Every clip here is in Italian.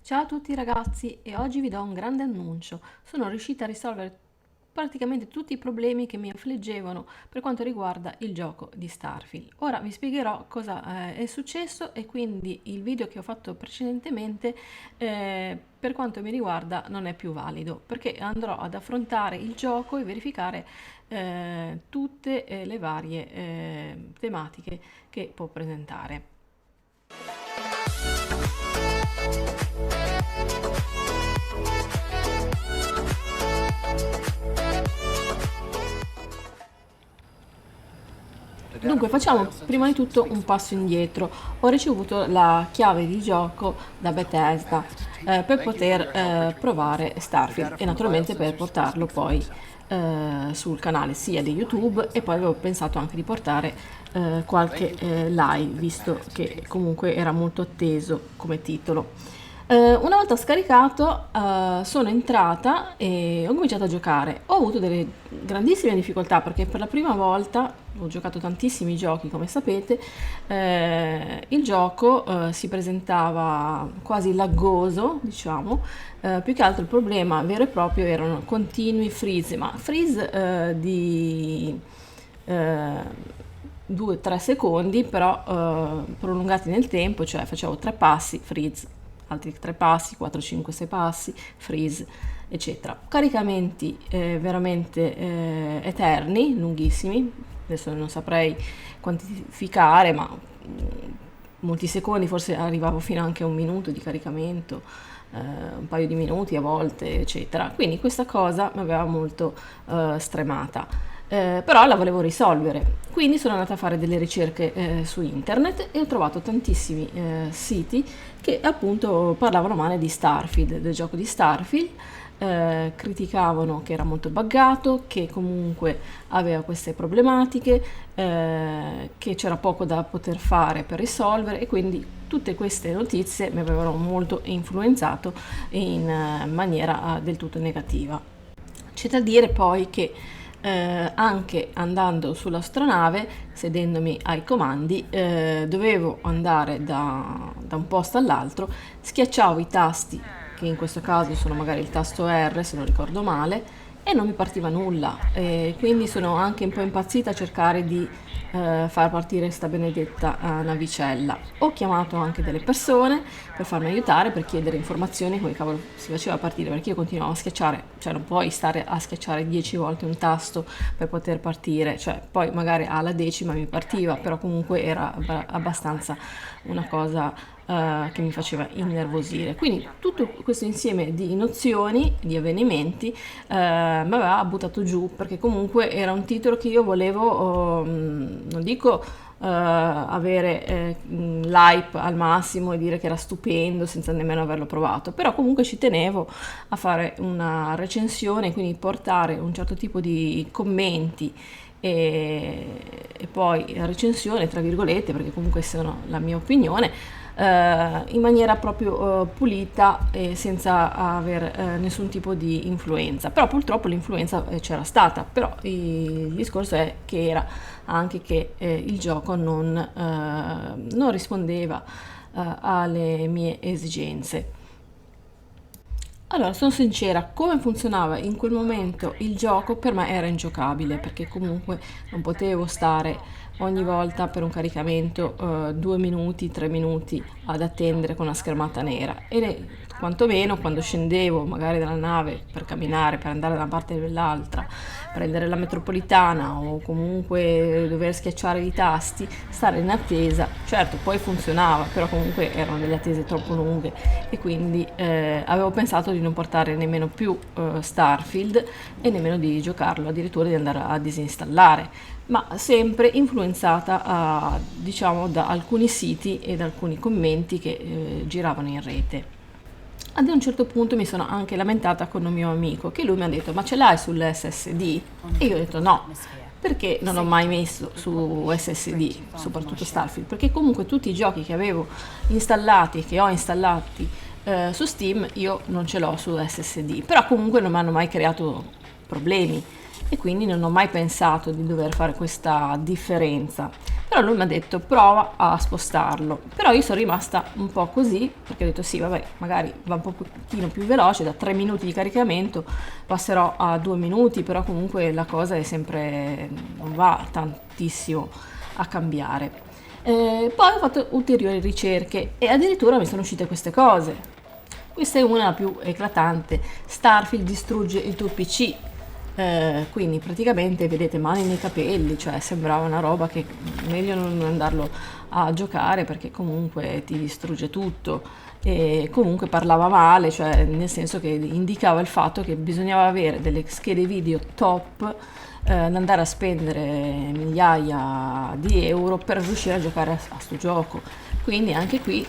Ciao a tutti ragazzi e oggi vi do un grande annuncio. Sono riuscita a risolvere praticamente tutti i problemi che mi affliggevano per quanto riguarda il gioco di Starfield. Ora vi spiegherò cosa è successo e quindi il video che ho fatto precedentemente per quanto mi riguarda non è più valido perché andrò ad affrontare il gioco e verificare tutte le varie tematiche che può presentare. Dunque, facciamo prima di tutto un passo indietro. Ho ricevuto la chiave di gioco da Bethesda per poter provare Starfield e naturalmente per portarlo poi sul canale sia di YouTube e poi avevo pensato anche di portare qualche live, visto che comunque era molto atteso come titolo. Una volta scaricato, sono entrata e ho cominciato a giocare. Ho avuto delle grandissime difficoltà perché per la prima volta ho giocato tantissimi giochi, come sapete. Il gioco si presentava quasi laggoso, diciamo. Più che altro il problema vero e proprio erano continui freeze, ma freeze di 2-3 secondi, però prolungati nel tempo, cioè facevo 3 passi, freeze, altri 3 passi, 4, 5, 6 passi, freeze, eccetera. Caricamenti veramente eterni, lunghissimi, adesso non saprei quantificare, ma molti secondi, forse arrivavo fino anche a un minuto di caricamento, un paio di minuti a volte, eccetera. Quindi questa cosa mi aveva molto stremata. Però la volevo risolvere, quindi sono andata a fare delle ricerche su internet e ho trovato tantissimi siti che appunto parlavano male di Starfield, del gioco di Starfield, criticavano che era molto buggato, che comunque aveva queste problematiche, che c'era poco da poter fare per risolvere e quindi tutte queste notizie mi avevano molto influenzato in maniera del tutto negativa. C'è da dire poi che anche andando sull'astronave, sedendomi ai comandi, dovevo andare da un posto all'altro, schiacciavo i tasti, che in questo caso sono magari il tasto R se non ricordo male, e non mi partiva nulla. Quindi sono anche un po' impazzita a cercare di far partire sta benedetta navicella. Ho chiamato anche delle persone per farmi aiutare, per chiedere informazioni come cavolo si faceva a partire, perché io continuavo a schiacciare, cioè non puoi stare a schiacciare 10 volte un tasto per poter partire, cioè poi magari alla decima mi partiva, però comunque era abbastanza una cosa che mi faceva innervosire. Quindi tutto questo insieme di nozioni, di avvenimenti, mi aveva buttato giù perché comunque era un titolo che io volevo, non dico avere l'hype al massimo e dire che era stupendo senza nemmeno averlo provato, però comunque ci tenevo a fare una recensione, quindi portare un certo tipo di commenti e poi recensione tra virgolette, perché comunque sono la mia opinione, in maniera proprio pulita e senza aver nessun tipo di influenza. Però purtroppo l'influenza c'era stata, però il discorso è che era anche che il gioco non rispondeva alle mie esigenze. Allora, sono sincera, come funzionava in quel momento il gioco per me era ingiocabile perché comunque non potevo stare ogni volta per un caricamento 2 minuti, 3 minuti ad attendere con una schermata nera quantomeno quando scendevo magari dalla nave per camminare, per andare da una parte o dall'altra, prendere la metropolitana o comunque dover schiacciare i tasti, stare in attesa, certo poi funzionava, però comunque erano delle attese troppo lunghe e quindi avevo pensato di non portare nemmeno più Starfield e nemmeno di giocarlo, addirittura di andare a disinstallare, ma sempre influenzata diciamo da alcuni siti e da alcuni commenti che giravano in rete. Ad un certo punto mi sono anche lamentata con un mio amico che lui mi ha detto ma ce l'hai sull'SSD? E io ho detto no, perché non ho mai messo su SSD, soprattutto Starfield, perché comunque tutti i giochi che avevo installati, che ho installati su Steam, io non ce l'ho su SSD, però comunque non mi hanno mai creato problemi e quindi non ho mai pensato di dover fare questa differenza. però lui mi ha detto prova a spostarlo, però io sono rimasta un po' così, perché ho detto sì, vabbè, magari va un pochino più veloce, da 3 minuti di caricamento passerò a 2 minuti, però comunque la cosa è sempre, non va tantissimo a cambiare. Poi ho fatto ulteriori ricerche e addirittura mi sono uscite queste cose. Questa è una più eclatante. Starfield distrugge il tuo PC. Quindi praticamente vedete mani nei capelli, cioè sembrava una roba che meglio non andarlo a giocare perché comunque ti distrugge tutto. E comunque parlava male, cioè nel senso che indicava il fatto che bisognava avere delle schede video top, andare a spendere migliaia di euro per riuscire a giocare a sto gioco. Quindi anche qui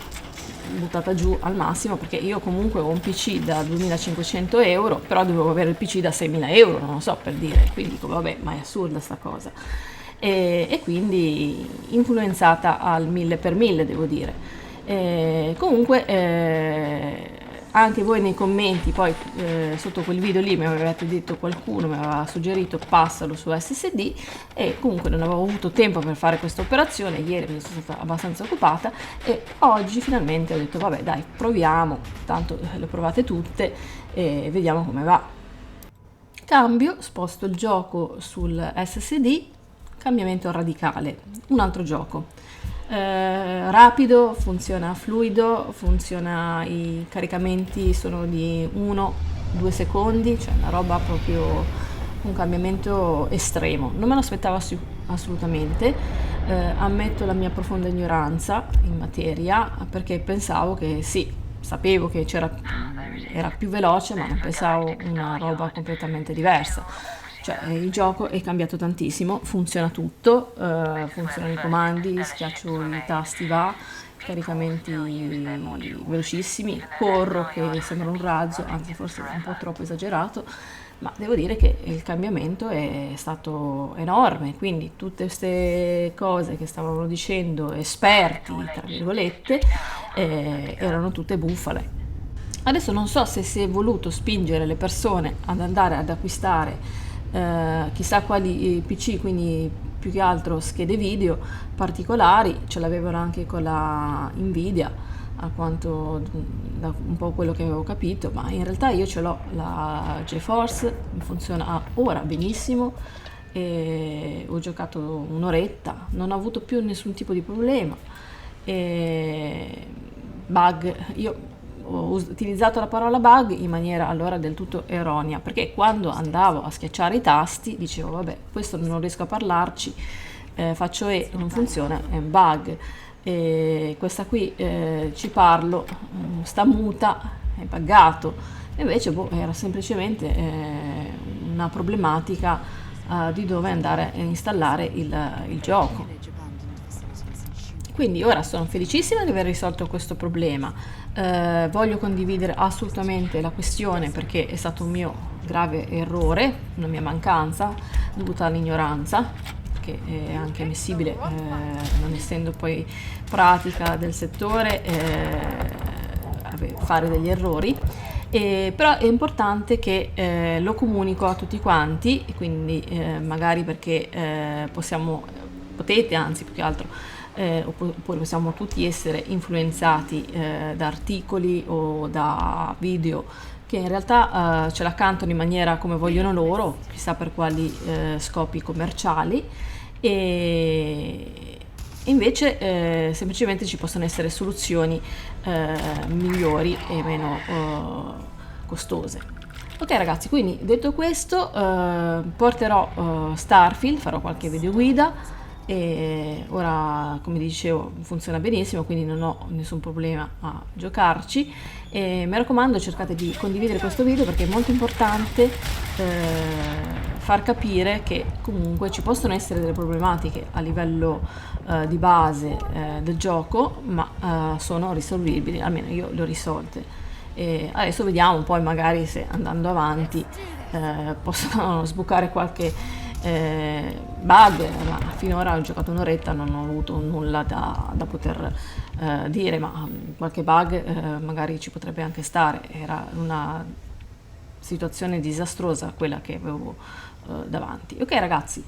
buttata giù al massimo, perché io comunque ho un PC da 2500 euro, però dovevo avere il PC da 6000 euro, non lo so, per dire, quindi dico vabbè, ma è assurda sta cosa. E quindi influenzata al 1000 per 1000, devo dire. Comunque anche voi nei commenti, poi sotto quel video lì mi avevate detto, qualcuno mi aveva suggerito passalo su SSD, e comunque non avevo avuto tempo per fare questa operazione, ieri mi sono stata abbastanza occupata e oggi finalmente ho detto vabbè dai, proviamo, tanto le provate tutte e vediamo come va. Cambio, sposto il gioco sul SSD, cambiamento radicale, un altro gioco. Rapido, funziona fluido, funziona, i caricamenti sono di 1-2 secondi, cioè una roba proprio, un cambiamento estremo. Non me lo aspettavo assolutamente, ammetto la mia profonda ignoranza in materia perché pensavo che sì, sapevo che era più veloce, ma non pensavo una roba completamente diversa. Cioè, il gioco è cambiato tantissimo, funziona tutto, funzionano i comandi, schiaccio i tasti, va, caricamenti velocissimi, corro che sembra un razzo, anzi forse un po' troppo esagerato, ma devo dire che il cambiamento è stato enorme, quindi tutte queste cose che stavano dicendo esperti, tra virgolette, erano tutte bufale. Adesso non so se si è voluto spingere le persone ad andare ad acquistare chissà quali PC, quindi più che altro schede video particolari, ce l'avevano anche con la Nvidia, a quanto da un po' quello che avevo capito, ma in realtà io ce l'ho la GeForce, funziona ora benissimo e ho giocato un'oretta, non ho avuto più nessun tipo di problema. E bug, io ho utilizzato la parola bug in maniera allora del tutto erronea, perché quando andavo a schiacciare i tasti dicevo vabbè, questo non riesco a parlarci, faccio non funziona, è un bug. E questa qui ci parlo, sta muta, è buggato. E invece boh, era semplicemente una problematica di dove andare a installare il gioco. Quindi ora sono felicissima di aver risolto questo problema. Voglio condividere assolutamente la questione perché è stato un mio grave errore, una mia mancanza dovuta all'ignoranza, che è anche ammissibile, non essendo poi pratica del settore, fare degli errori. Però è importante che lo comunico a tutti quanti, quindi magari perché potete, anzi più che altro, oppure possiamo tutti essere influenzati da articoli o da video che in realtà ce la cantano in maniera come vogliono loro, chissà per quali scopi commerciali, e invece semplicemente ci possono essere soluzioni migliori e meno costose. Ok ragazzi, quindi detto questo, porterò Starfield, farò qualche video guida e ora, come dicevo, funziona benissimo, quindi non ho nessun problema a giocarci. E mi raccomando, cercate di condividere questo video perché è molto importante far capire che comunque ci possono essere delle problematiche a livello di base del gioco, ma sono risolvibili, almeno io le ho risolte. E adesso vediamo poi magari se andando avanti possono sbucare qualche bug, ma finora ho giocato un'oretta, non ho avuto nulla da poter dire, ma qualche bug magari ci potrebbe anche stare. Era una situazione disastrosa quella che avevo davanti. Ok ragazzi,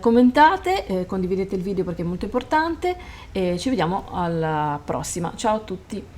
Commentate, condividete il video perché è molto importante e ci vediamo alla prossima. Ciao a tutti!